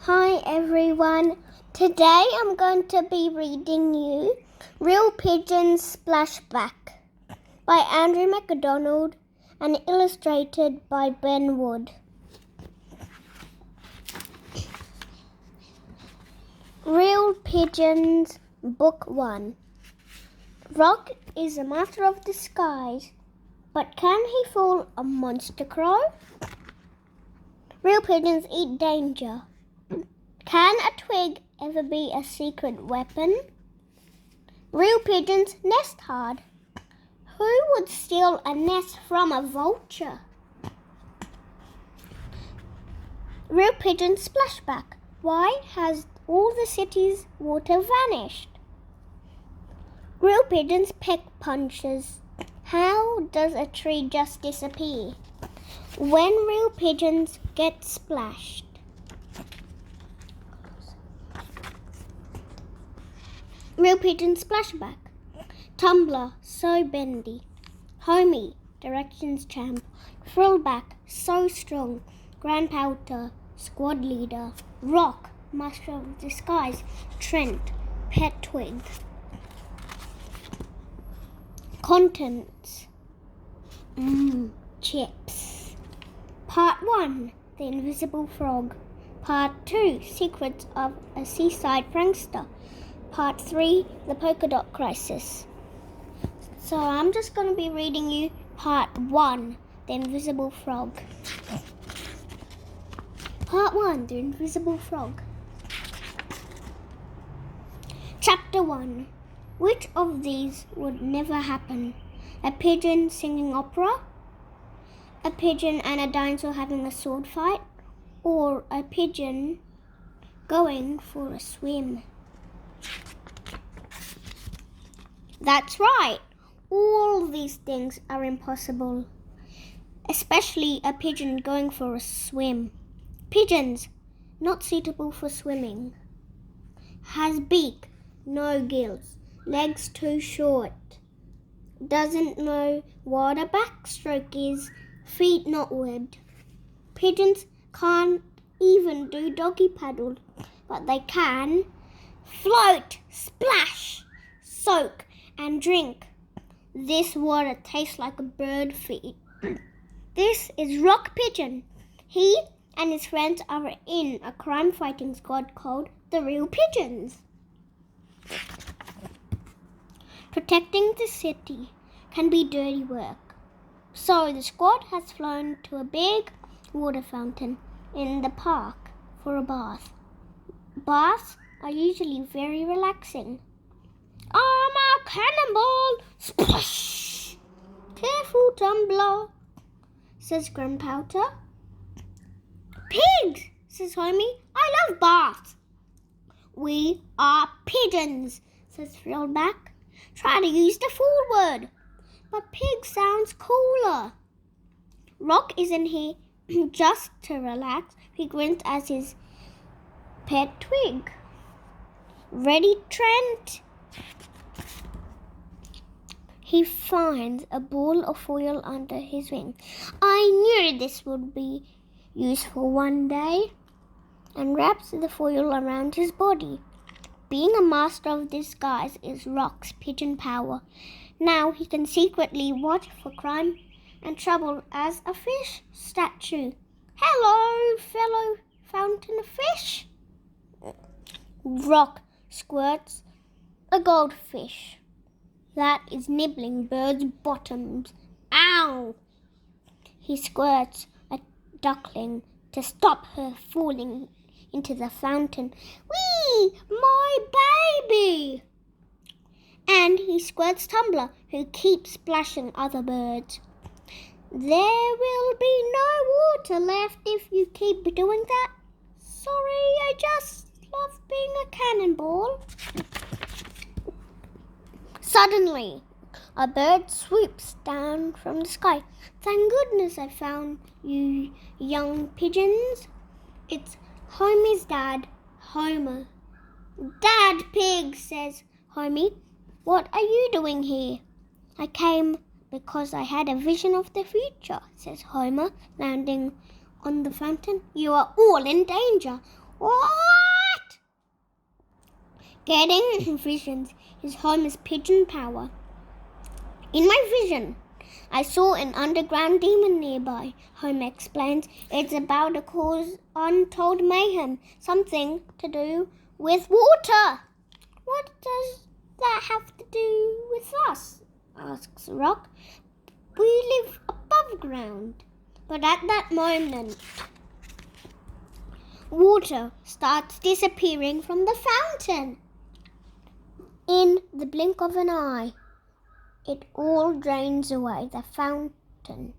Hi everyone. Today I'm going to be reading you Real Pigeons Splashback by Andrew MacDonald and illustrated by Ben Wood. Real Pigeons Book 1. Rock is a master of disguise, but can he fool a monster crow? Real pigeons eat danger. Can a twig ever be a secret weapon? Real pigeons nest hard. Who would steal a nest from a vulture? Real pigeon splashback. Why has all the city's water vanished? Real pigeons peck punches. How does a tree just disappear? When real pigeons get splashed. Real pigeon splashback. Tumbler, so bendy. Homie, directions champ. Frillback, so strong. Grand Pouter, squad leader. Rock, master of disguise. Trent, pet twig. Contents. Chips. Part 1, The Invisible Frog. Part 2, Secrets of a Seaside Prankster. Part 3, The Polka Dot Crisis. So I'm just going to be reading you Part 1, The Invisible Frog. Part 1, The Invisible Frog. Chapter 1. Which of these would never happen? A pigeon singing opera? A pigeon and a dinosaur having a sword fight? Or a pigeon going for a swim? That's right. All these things are impossible, especially a pigeon going for a swim. Pigeons, not suitable for swimming. Has beak, no gills, legs too short. Doesn't know what a backstroke is, feet not webbed. Pigeons can't even do doggy paddle, but they can float, splash, soak, and drink. This water tastes like a bird feed. This is Rock Pigeon. He and his friends are in a crime-fighting squad called the Real Pigeons. Protecting the city can be dirty work. So the squad has flown to a big water fountain in the park for a bath. Baths are usually very relaxing. I'm a cannonball! Splash! Careful, tumbler, says Grand Pouter. Pigs, says Homie. I love baths. We are pigeons, says Frillback. Try to use the full word, but pig sounds cooler. Rock isn't here just to relax. He grins as his pet twig. Ready, Trent? He finds a ball of foil under his wing. I knew this would be useful one day, and wraps the foil around his body. Being a master of disguise is Rock's pigeon power. Now he can secretly watch for crime and trouble as a fish statue. Hello, fellow fountain of fish. Rock squirts a goldfish that is nibbling birds' bottoms. Ow! He squirts a duckling to stop her falling into the fountain. Whee! My baby! And he squirts Tumbler, who keeps splashing other birds. There will be no water left if you keep doing that. Sorry, I just love being a cannonball. Suddenly, a bird swoops down from the sky. Thank goodness I found you, young pigeons. It's Homie's dad, Homer. Dad Pig, says Homie. What are you doing here? I came because I had a vision of the future, says Homer, landing on the fountain. You are all in danger. What? Getting visions is Homer's pigeon power. In my vision, I saw an underground demon nearby, Homer explains. It's about to cause untold mayhem, something to do with water. What does that have to do with us? Asks Rock. We live above ground. But at that moment, water starts disappearing from the fountain. In the blink of an eye, it all drains away. The fountain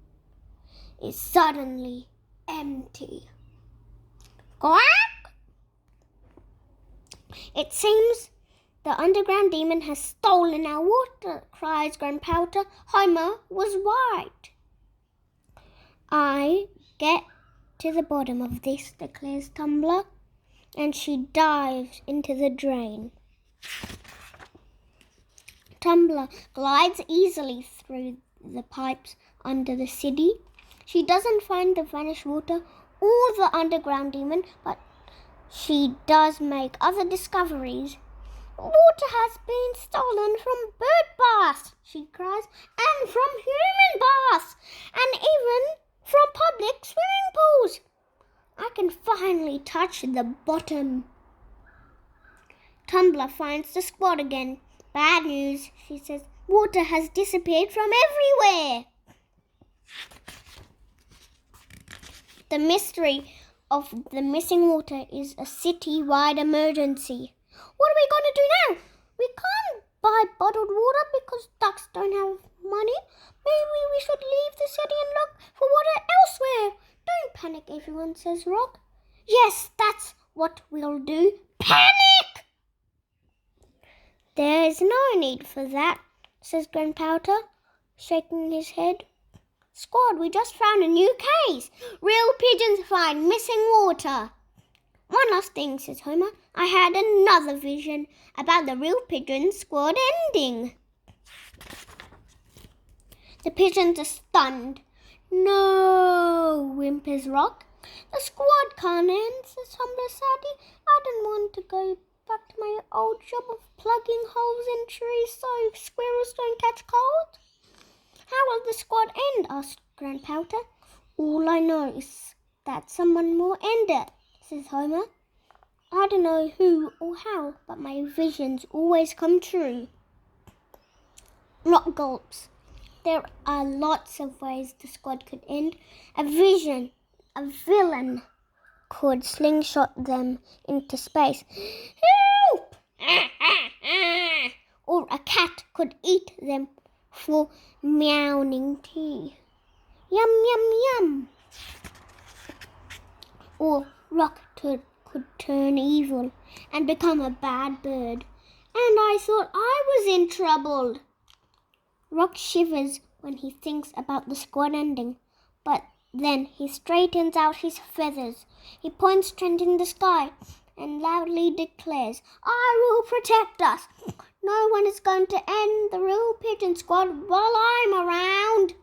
is suddenly empty. Quack! It seems the underground demon has stolen our water, cries Grandpowder. Homer was right. I get to the bottom of this, declares Tumbler, and she dives into the drain. Tumbler glides easily through the pipes under the city. She doesn't find the vanished water or the underground demon, but she does make other discoveries. Water has been stolen from bird baths, she cries, and from human baths, and even from public swimming pools. I can finally touch the bottom. Tumbler finds the squad again. Bad news, she says. Water has disappeared from everywhere. The mystery of the missing water is a city-wide emergency. What are we going to do now? We can't buy bottled water because ducks don't have money. Maybe we should leave the city and look for water elsewhere. Don't panic, everyone, says Rock. Yes, that's what we'll do. Panic! There's no need for that, says Grandpowder, shaking his head. Squad, we just found a new case. Real pigeons find missing water. One last thing, says Homer. I had another vision about the Real Pigeons squad ending. The pigeons are stunned. No, whimpers Rock. The squad can't end, says Tumbler sadly. I didn't want to go back to my old job of plugging holes in trees so squirrels don't catch cold. How will the squad end? Asked Grandpowder. All I know is that someone will end it, says Homer. I don't know who or how, but my visions always come true. Rock gulps. There are lots of ways the squad could end. A villain could slingshot them into space. Help! Or a cat could eat them for meowing tea. Yum, yum, yum. Or Rock could turn evil and become a bad bird. And I thought I was in trouble. Rock shivers when he thinks about the squad ending, but then he straightens out his feathers. He points Trent in the sky and loudly declares, I will protect us. No one is going to end the Real Pigeon squad while I'm around.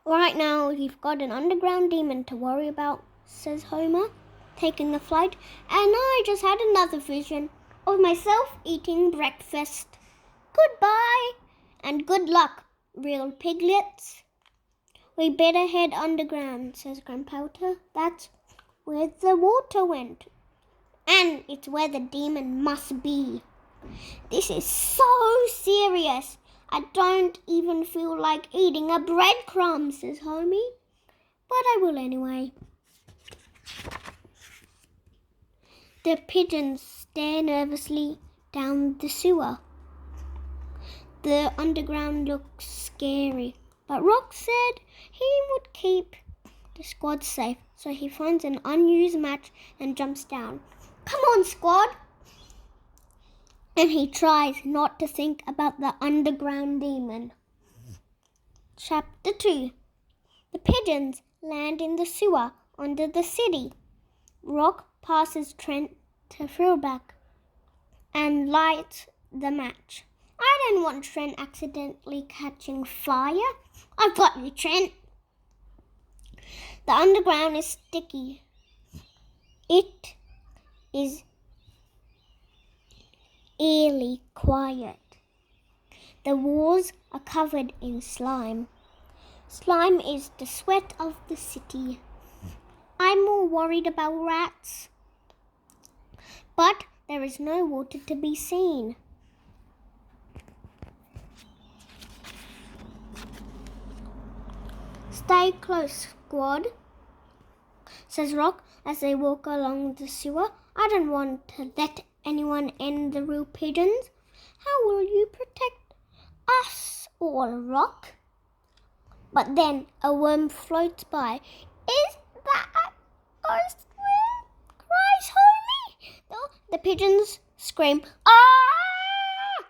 Right now, you've got an underground demon to worry about, says Homer, taking the flight, and I just had another vision of myself eating breakfast. Goodbye, and good luck, real piglets. We better head underground, says Grandpowder. That's where the water went, and it's where the demon must be. This is so serious. I don't even feel like eating a breadcrumb, says Homie, but I will anyway. The pigeons stare nervously down the sewer. The underground looks scary, but Rock said he would keep the squad safe, so he finds an unused match and jumps down. Come on, squad! And he tries not to think about the underground demon. Chapter 2. The pigeons land in the sewer under the city. Rock passes Trent to Thrillback and lights the match. I don't want Trent accidentally catching fire. I've got you, Trent. The underground is sticky. It is eerily quiet. The walls are covered in slime. Slime is the sweat of the city. I'm more worried about rats. But there is no water to be seen. Stay close, squad, says Rock as they walk along the sewer. I don't want to let anyone in the Real Pigeons. How will you protect us all, Rock? But then a worm floats by. Is that a ghost worm? Cries Homie. The pigeons scream, ah!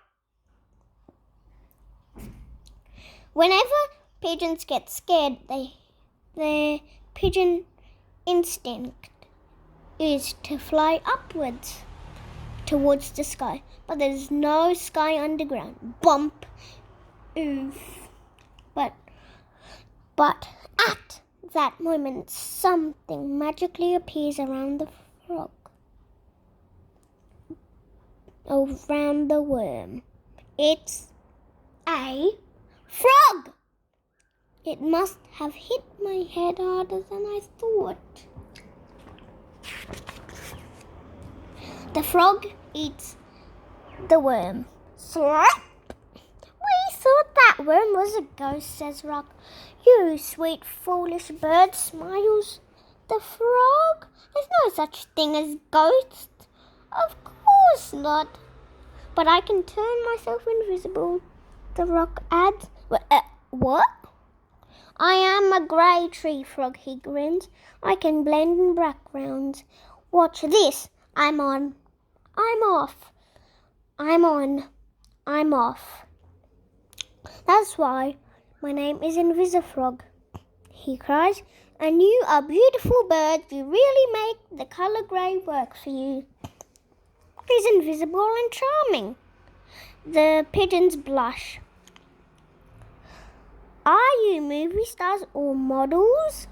Whenever pigeons get scared, their pigeon instinct is to fly upwards towards the sky. But there's no sky underground. Bump. Oof. But at that moment, something magically appears around the frog. Around the worm. It's a frog! It must have hit my head harder than I thought. The frog eats the worm. Slap! We thought that worm was a ghost, says Rock. You sweet foolish bird, smiles the frog. There's no such thing as ghosts. Of course not. But I can turn myself invisible, the Rock adds. What? I am a grey tree frog, he grins. I can blend in backgrounds. Watch this. I'm on. I'm off. I'm on. I'm off. That's why my name is Invisifrog, he cries. And you are beautiful birds. You really make the colour grey work for you. He's invisible and charming. The pigeons blush. Are you movie stars or models?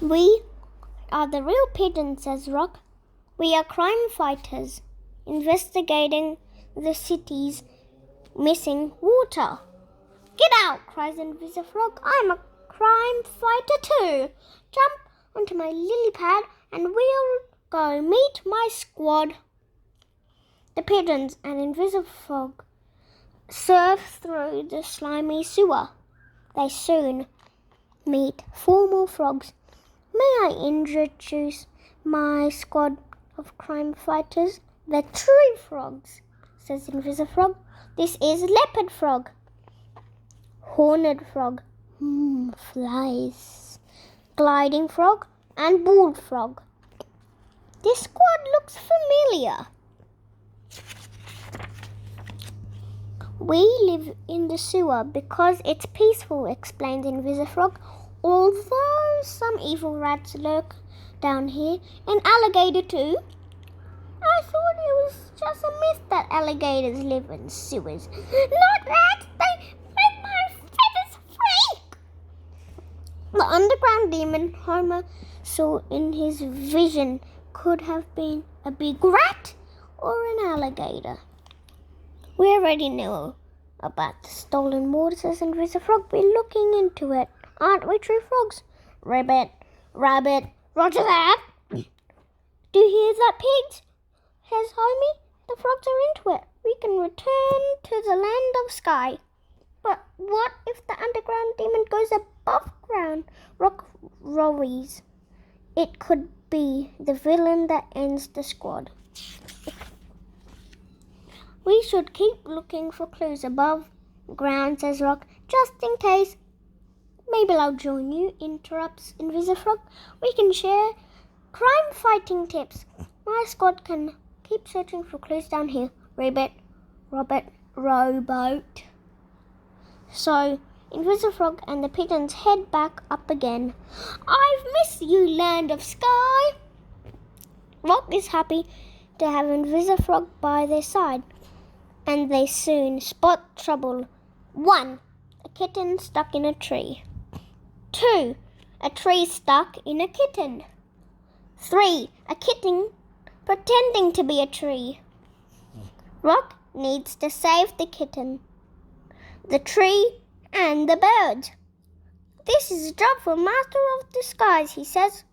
We are the Real Pigeons, says Rock. We are crime fighters, investigating the city's missing water. Get out, cries Invisifrog. I'm a crime fighter too. Jump onto my lily pad and we'll go meet my squad. The pigeons and Invisifrog surf through the slimy sewer. They soon meet 4 more frogs. May I introduce my squad of crime fighters? The tree frogs, says Invisifrog. This is leopard frog, horned frog, flies, gliding frog, and bald frog. This squad looks familiar. We live in the sewer because it's peaceful, explained Invisifrog. Although some evil rats lurk down here, and alligator too. I thought it was just a myth that alligators live in sewers. Not rats, they make my feathers free. The underground demon Homer saw in his vision could have been a big rat or an alligator. We already know about the stolen water, says Invisifrog. We're looking into it. Aren't we, true frogs? Rabbit, roger that. Do you hear that, pigs? Says Homie. The frogs are into it. We can return to the land of sky. But what if the underground demon goes above ground? Rock worries. It could be the villain that ends the squad. We should keep looking for clues above ground, says Rock, just in case. Maybe I'll join you, interrupts Invisifrog. We can share crime-fighting tips. My squad can keep searching for clues down here. Rabbit, rowboat. So, Invisifrog and the pigeons head back up again. I've missed you, land of sky. Rock is happy to have Invisifrog by their side, and they soon spot trouble. 1. A kitten stuck in a tree. 2. A tree stuck in a kitten. 3. A kitten pretending to be a tree. Rock needs to save the kitten, the tree, and the bird. This is a job for Master of Disguise, he says.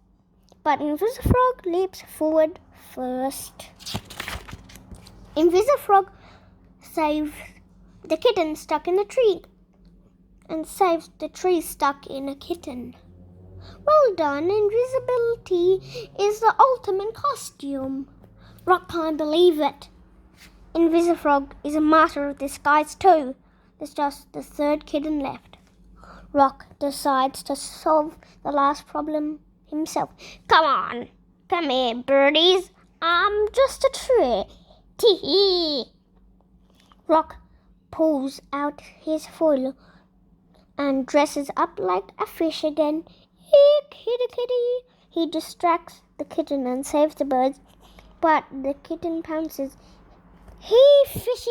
But Invisifrog leaps forward first. Invisifrog saves the kitten stuck in the tree and saves the tree stuck in a kitten. Well done, invisibility is the ultimate costume. Rock can't believe it. Invisifrog is a master of disguise too. There's just the 3rd kitten left. Rock decides to solve the last problem himself. Come here, birdies. I'm just a tree. Tee-hee. Rock pulls out his foil and dresses up like a fish again. Kitty. He distracts the kitten and saves the birds, but the kitten pounces. Hey, fishy.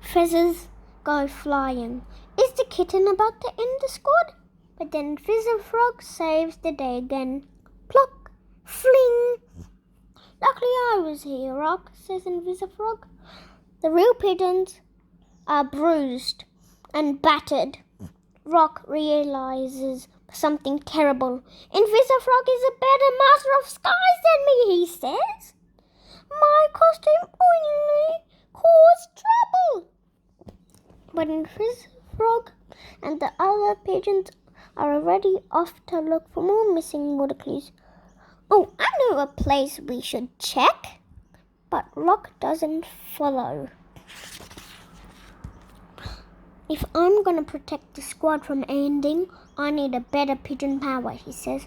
Feathers go flying. Is the kitten about to end the squad? But then Invisifrog saves the day again. Pluck, fling. Luckily I was here, Rock, says Invisifrog. The real pigeons are bruised and battered. Rock realizes something terrible. Invisifrog is a better master of skies than me, he says. My costume only caused trouble. But Invisifrog and the other pigeons are already off to look for more missing water clues. Oh, I know a place we should check. But Rock doesn't follow. If I'm going to protect the squad from ending, I need a better pigeon power, he says.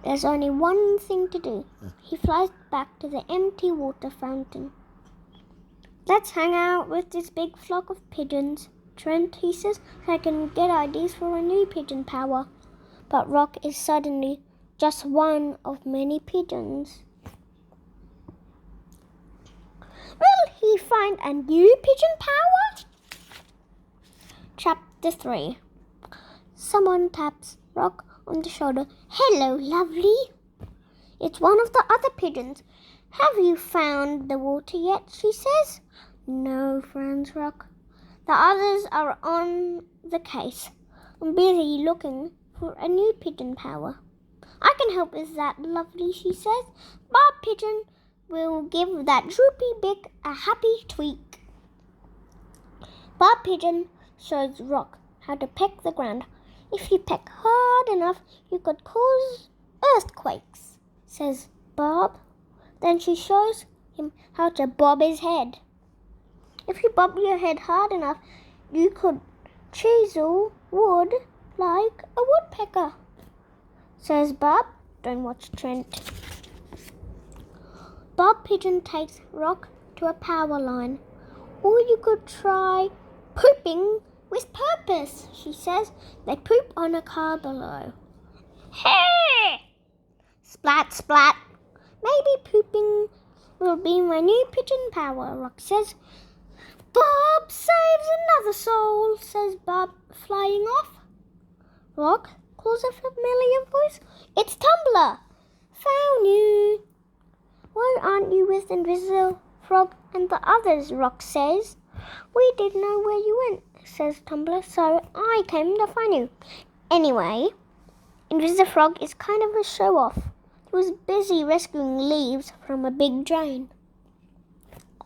There's only one thing to do. He flies back to the empty water fountain. Let's hang out with this big flock of pigeons, Trent, he says, so I can get ideas for a new pigeon power. But Rock is suddenly just one of many pigeons. Will he find a new pigeon power? Chapter 3. Someone taps Rock on the shoulder. Hello, lovely. It's one of the other pigeons. Have you found the water yet? She says. No, frowns Rock. The others are on the case. I'm busy looking for a new pigeon power. I can help with that, lovely, she says. Bob Pigeon will give that droopy beak a happy tweak. Bob Pigeon shows Rock how to peck the ground. If you peck hard enough, you could cause earthquakes, says Bob. Then she shows him how to bob his head. If you bob your head hard enough, you could chisel wood like a woodpecker, says Bob. Don't watch Trent. Bob Pigeon takes Rock to a power line. Or you could try pooping with purpose, she says. They poop on a car below. Hey! Splat, splat. Maybe pooping will be my new pigeon power, Rock says. Bob saves another soul, says Bob, flying off. Rock calls a familiar voice. It's Tumbler. Found you. Why aren't you with Invisifrog and the others, Rock says. We didn't know where you went, says Tumbler, so I came to find you. Anyway, Invisifrog is kind of a show-off. He was busy rescuing leaves from a big drain.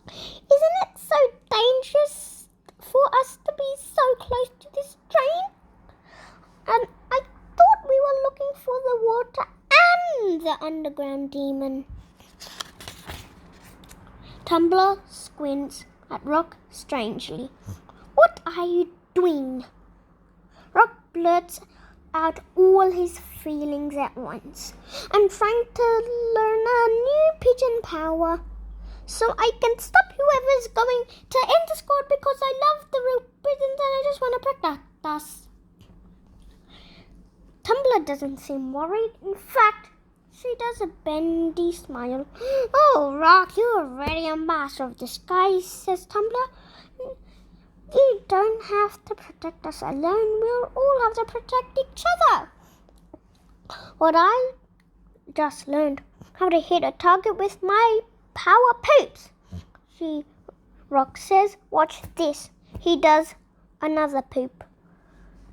Isn't it so dangerous for us to be so close to this drain? And I thought we were looking for the water and the underground demon. Tumbler squints at Rock strangely. What are you doing? Rock blurts out all his feelings at once. I'm trying to learn a new pigeon power, so I can stop whoever's going to end the squad because I love the real pigeons and I just want to practice. Tumbler doesn't seem worried. In fact, she does a bendy smile. Oh, Rock, you're already a master of disguise, says Tumbler. You don't have to protect us alone. We'll all have to protect each other. What I just learned how to hit a target with my power poops. Rock says, watch this. He does another poop.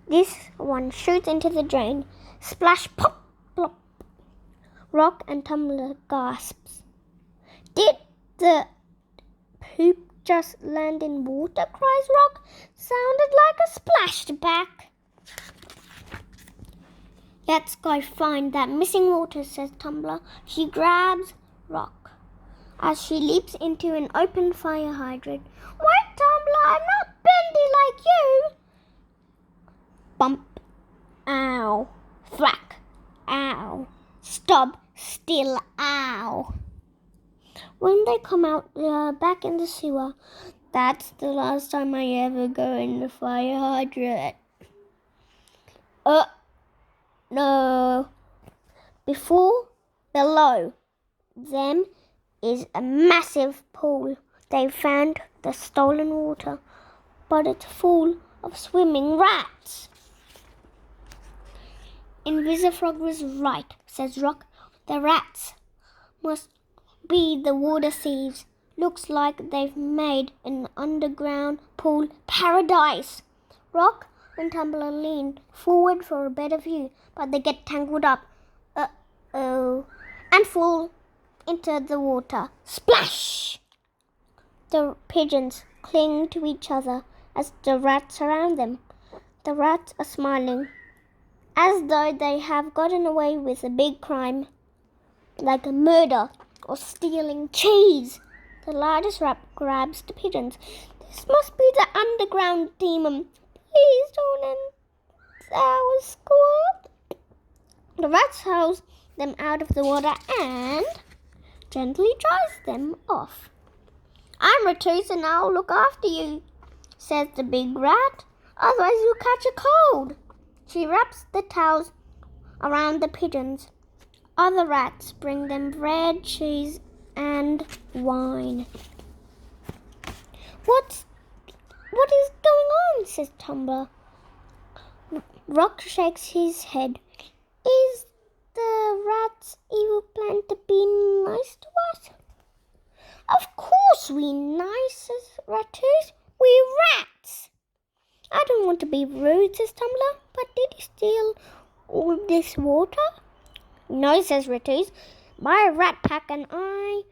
This one shoots into the drain. Splash, pop, plop. Rock and Tumbler gasps. Did the poop just land in water? Cries Rock. Sounded like a splashback. Let's go find that missing water, says Tumbler. She grabs Rock as she leaps into an open fire hydrant. Wait, Tumbler, I'm not bendy like you. Bump. Ow. Thwack. Ow. Stop. Still. Ow. When they come out, they are back in the sewer. That's the last time I ever go in the fire hydrant. No. Below them is a massive pool. They found the stolen water, but it's full of swimming rats. Invisifrog was right, says Rock. The rats must be the water thieves. Looks like they've made an underground pool paradise. Rock and Tumbler lean forward for a better view, but they get tangled up. And fall into the water. Splash! The pigeons cling to each other as the rats surround them. The rats are smiling, as though they have gotten away with a big crime, like a murder or stealing cheese. The largest rat grabs the pigeons. This must be the underground demon. Please don't end our school. The rat hurls them out of the water and gently dries them off. I'm Retus and I'll look after you, says the big rat. Otherwise you'll catch a cold. She wraps the towels around the pigeons. Other rats bring them bread, cheese, and wine. What is going on? Says Tumbler. Rock shakes his head. Is the rat's evil plan to be nice to us? Of course we're nice, says Retus. We're rats. I don't want to be rude, says Tumbler, but did he steal all this water? No, says Retus. My rat pack and I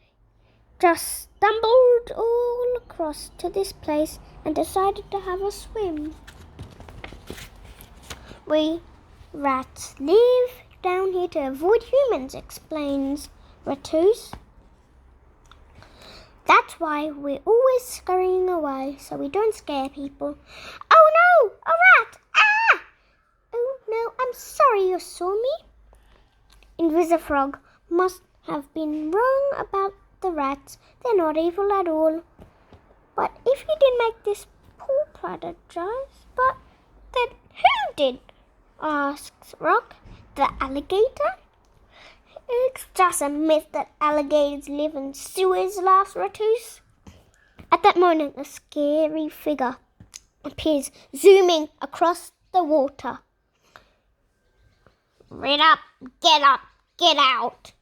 just stumbled all across to this place and decided to have a swim. We rats live down here to avoid humans, explains Retus. That's why we're always scurrying away, so we don't scare people. Oh no, a rat! Ah! Oh no, I'm sorry you saw me. Invisifrog must have been wrong about the rats. They're not evil at all. But if you did make this pool paradise, but then who did? Asks Rock. The alligator? It's just a myth that alligators live in sewers, laughs Retus. At that moment, a scary figure appears, zooming across the water. Get up, get out.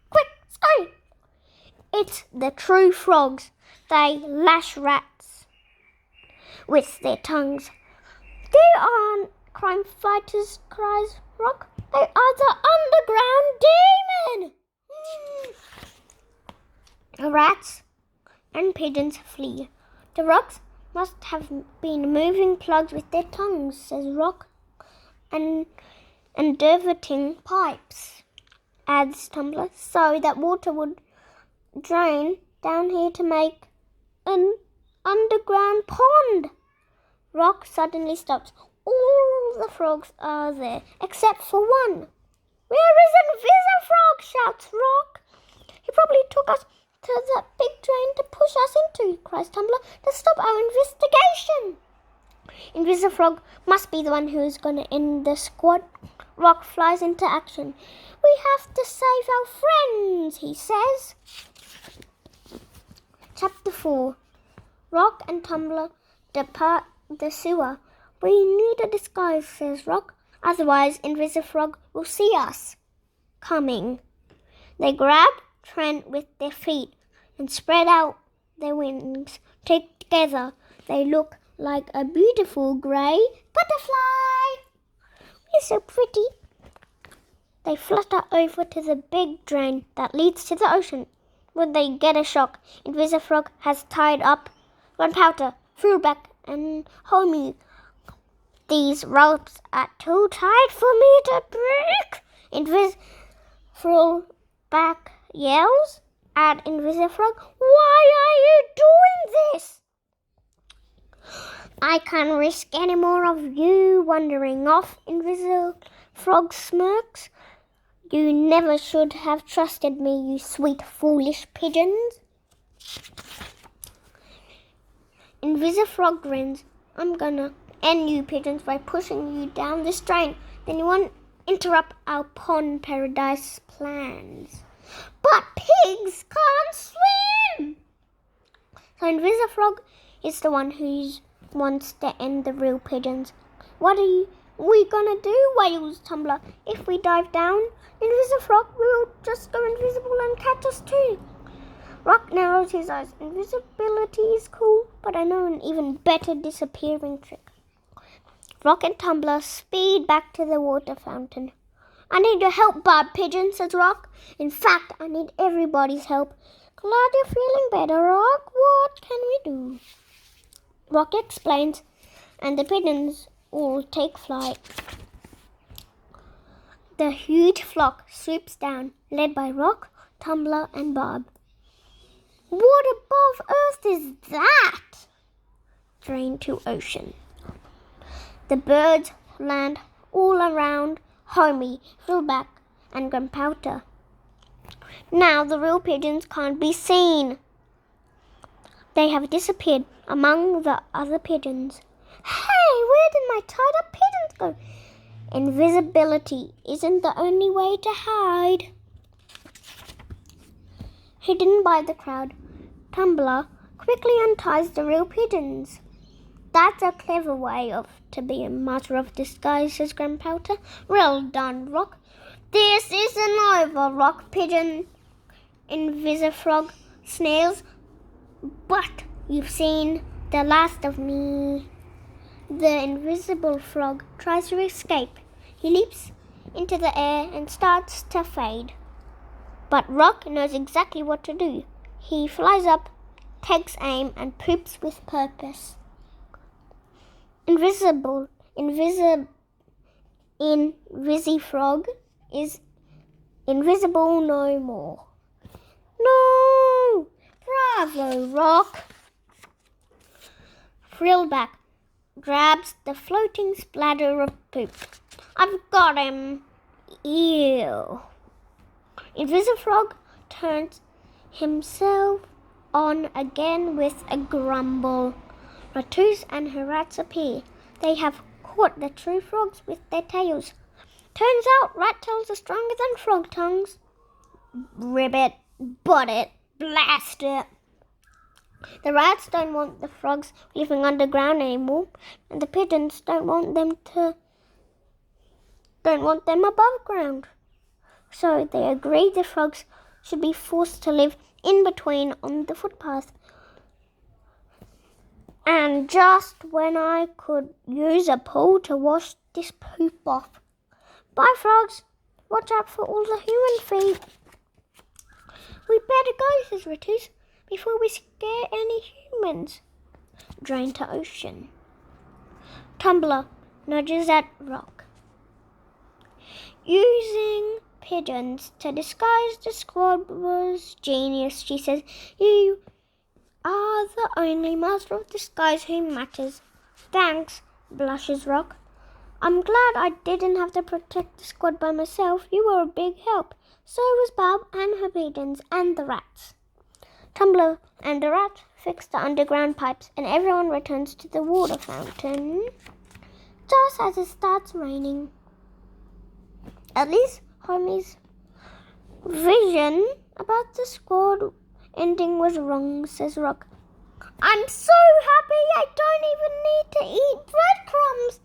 Quick, scurry. It's the true frogs. They lash rats with their tongues. They aren't crime fighters, cries Rock. They are the underground demon. The rats and pigeons flee. The rocks must have been moving plugs with their tongues, says Rock, and diverting pipes, adds Tumbler, so that water would drain down here to make an underground pond. Rock suddenly stops. All the frogs are there, except for one. Where is Invisifrog? Shouts Rock. He probably took us to that big drain to push us into, cries Tumbler, to stop our investigation. Invisifrog must be the one who is going to end the squad. Rock flies into action. We have to save our friends, he says. Chapter 4. Rock and Tumbler depart the sewer. We need a disguise, says Rock. Otherwise, Invisifrog will see us coming. They grab Trent with their feet and spread out their wings. Together, they look like a beautiful grey butterfly. We're so pretty. They flutter over to the big drain that leads to the ocean. When they get a shock, Invisifrog has tied up Gunpowder, Fullback, and Homie. These ropes are too tight for me to break. Fullback yells at Invisifrog. Why are you doing this? I can't risk any more of you wandering off, Invisifrog smirks. You never should have trusted me, you sweet, foolish pigeons. Invisifrog grins. I'm gonna end you pigeons by pushing you down this drain. Then you won't interrupt our pond paradise plans. But pigs can't swim! So Invisifrog is the one who wants to end the real pigeons. What are we gonna do? Wails Tumbler. If we dive down, Invisifrog will just go invisible and catch us too. Rock narrows his eyes. Invisibility is cool, but I know an even better disappearing trick. Rock and Tumbler speed back to the water fountain. I need your help, Bob Pigeon, says Rock. In fact, I need everybody's help. Glad you're feeling better, Rock. What can we do? Rock explains, and the pigeons all take flight. The huge flock sweeps down, led by Rock, Tumbler, and Bob. What above earth is that? Drain to ocean. The birds land all around Homie, Fullback, and Gunpowder. Now the real pigeons can't be seen. They have disappeared among the other pigeons. Hey, where did my tied-up pigeons go? Invisibility isn't the only way to hide. Hidden by the crowd, Tumbler quickly unties the real pigeons. That's a clever way to be a master of disguise, says Gunpowder. Well done, Rock. This isn't over, Rock Pigeon. Invisifrog snails. But you've seen the last of me. The invisible frog tries to escape. He leaps into the air and starts to fade. But Rock knows exactly what to do. He flies up, takes aim, and poops with purpose. Invisifrog is invisible no more. No! Bravo, Rock! Frillback grabs the floating splatter of poop. I've got him! Ew! Invisifrog turns himself on again with a grumble. Ratus and her rats appear. They have caught the true frogs with their tails. Turns out rat tails are stronger than frog tongues. Ribbit, butt it, blast it. The rats don't want the frogs living underground anymore, and the pigeons don't want them above ground. So they agree the frogs should be forced to live in between on the footpath. And just when I could use a pole to wash this poop off. Bye, frogs. Watch out for all the human feet. We better go, says Ratus, before we scare any humans. Drain to ocean. Tumbler nudges at Rock. Using pigeons to disguise the squad was genius, she says. You are the only master of disguise who matters. Thanks, blushes Rock. I'm glad I didn't have to protect the squad by myself. You were a big help. So was Bob and her pigeons and the rats. Tumbler and the rat fix the underground pipes and everyone returns to the water fountain just as it starts raining. At least Homie's vision about the squad ending was wrong, says Rock. I'm so happy I don't even need to eat breadcrumbs,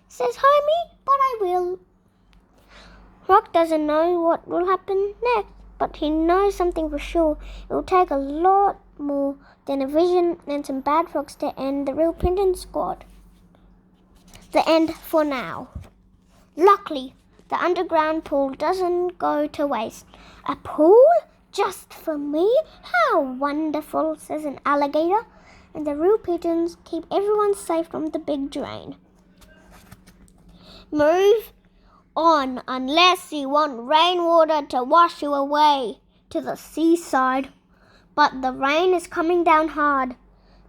says Homie, but I will. Rock doesn't know what will happen next, but he knows something for sure. It will take a lot more than a vision and some bad frogs to end the Real Pigeon squad. The end for now. Luckily, the underground pool doesn't go to waste. A pool? Just for me? How wonderful, says an alligator. And the Real Pigeons keep everyone safe from the big drain. Move on unless you want rainwater to wash you away to the seaside. But the rain is coming down hard.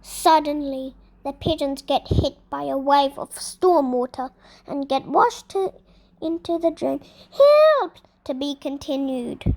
Suddenly, the pigeons get hit by a wave of storm water and get washed into the drain. Help! To be continued.